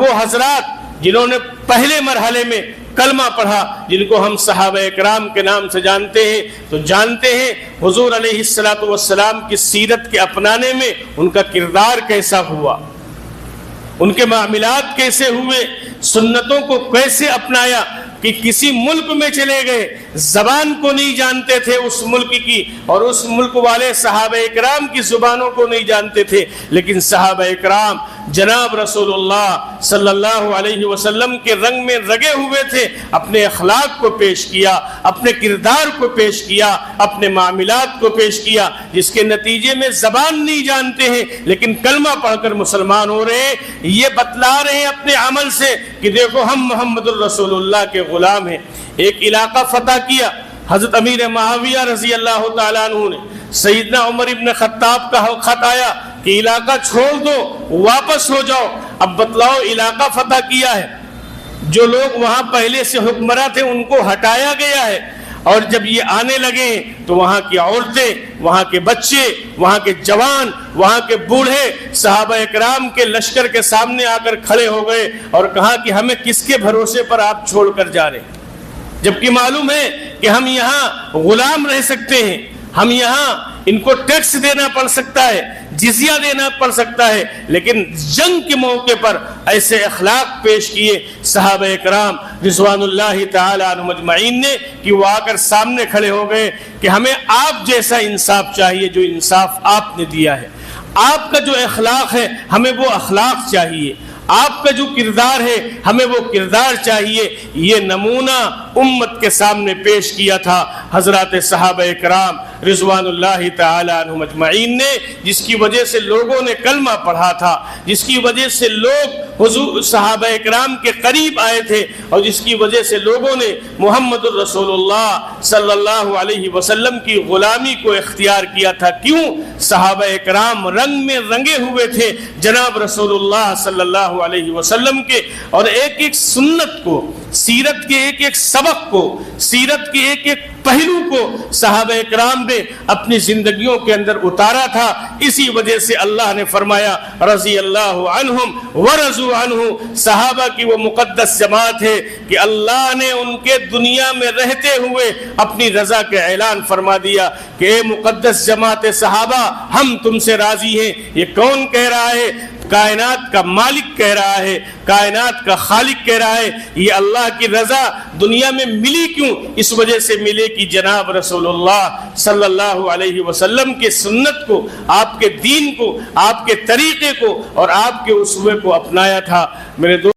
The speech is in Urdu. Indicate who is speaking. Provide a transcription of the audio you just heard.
Speaker 1: وہ حضرات جنہوں نے پہلے مرحلے میں کلمہ پڑھا، جن کو ہم صحابہ اکرام کے نام سے جانتے ہیں، تو جانتے ہیں حضور علیہ الصلوۃ والسلام کی سیرت کے اپنانے میں ان کا کردار کیسا ہوا، ان کے معاملات کیسے ہوئے، سنتوں کو کیسے اپنایا کہ کسی ملک میں چلے گئے، زبان کو نہیں جانتے تھے اس ملک کی، اور اس ملک والے صحابہ اکرام کی زبانوں کو نہیں جانتے تھے، لیکن صحابہ اکرام جناب رسول اللہ صلی اللہ علیہ وسلم کے رنگ میں رگے ہوئے تھے، اپنے اخلاق کو پیش کیا، اپنے کردار کو پیش کیا، اپنے معاملات کو پیش کیا، جس کے نتیجے میں زبان نہیں جانتے ہیں لیکن کلمہ پڑھ کر مسلمان ہو رہے ہیں، یہ بتلا رہے ہیں اپنے عمل سے کہ دیکھو ہم محمد الرسول اللہ کے غلام ہیں۔ ایک علاقہ فتح کیا، حضرت امیر معاویہ رضی اللہ تعالیٰ عنہ نے، سیدنا عمر ابن خطاب کا خط آیا کہ علاقہ چھوڑ دو، واپس ہو جاؤ۔ اب بتلاؤ، علاقہ فتح کیا ہے، جو لوگ وہاں پہلے سے حکمراں تھے ان کو ہٹایا گیا ہے، اور جب یہ آنے لگے تو وہاں کی عورتیں، وہاں کے بچے، وہاں کے جوان، وہاں کے بوڑھے صحابہ اکرام کے لشکر کے سامنے آ کر کھڑے ہو گئے اور کہا کہ ہمیں کس کے بھروسے پر آپ چھوڑ کر جا رہے ہیں، جبکہ معلوم ہے کہ ہم یہاں غلام رہ سکتے ہیں، ہم یہاں ان کو ٹیکس دینا پڑ سکتا ہے، جزیہ دینا پڑ سکتا ہے، لیکن جنگ کے موقع پر ایسے اخلاق پیش کیے صحابہ اکرام رضوان اللہ تعالی عنہم اجمعین نے کہ وہ آ کر سامنے کھڑے ہو گئے کہ ہمیں آپ جیسا انصاف چاہیے جو انصاف آپ نے دیا ہے، آپ کا جو اخلاق ہے ہمیں وہ اخلاق چاہیے، آپ کا جو کردار ہے ہمیں وہ کردار چاہیے۔ یہ نمونہ امت کے سامنے پیش کیا تھا حضرات صحابہ اکرام رضوان اللہ تعالی عنہم اجمعین نے، جس کی وجہ سے لوگوں نے کلمہ پڑھا تھا، جس کی وجہ سے لوگ حضور صحابہ اکرام کے قریب آئے تھے، اور جس کی وجہ سے لوگوں نے محمد الرسول اللہ صلی اللہ علیہ وسلم کی غلامی کو اختیار کیا تھا۔ کیوں؟ صحابہ اکرام رنگ میں رنگے ہوئے تھے جناب رسول اللہ صلی اللہ علیہ وسلم کے، اور ایک ایک سنت کو، سیرت کے ایک ایک سبق کو، سیرت کے ایک ایک پہلو کو صحابہ اکرام نے اپنی زندگیوں کے اندر اتارا تھا۔ اسی وجہ سے اللہ نے فرمایا رضی اللہ عنہم ورضوا عنہ، صحابہ کی وہ مقدس جماعت ہے کہ اللہ نے ان کے دنیا میں رہتے ہوئے اپنی رضا کا اعلان فرما دیا کہ اے مقدس جماعت صحابہ، ہم تم سے راضی ہیں۔ یہ کون کہہ رہا ہے؟ کائنات کا مالک کہہ رہا ہے، کائنات کا خالق کہہ رہا ہے۔ یہ اللہ کی رضا دنیا میں ملی کیوں؟ اس وجہ سے ملے کہ جناب رسول اللہ صلی اللہ علیہ وسلم کے سنت کو، آپ کے دین کو، آپ کے طریقے کو اور آپ کے اسوے کو اپنایا تھا۔ میرے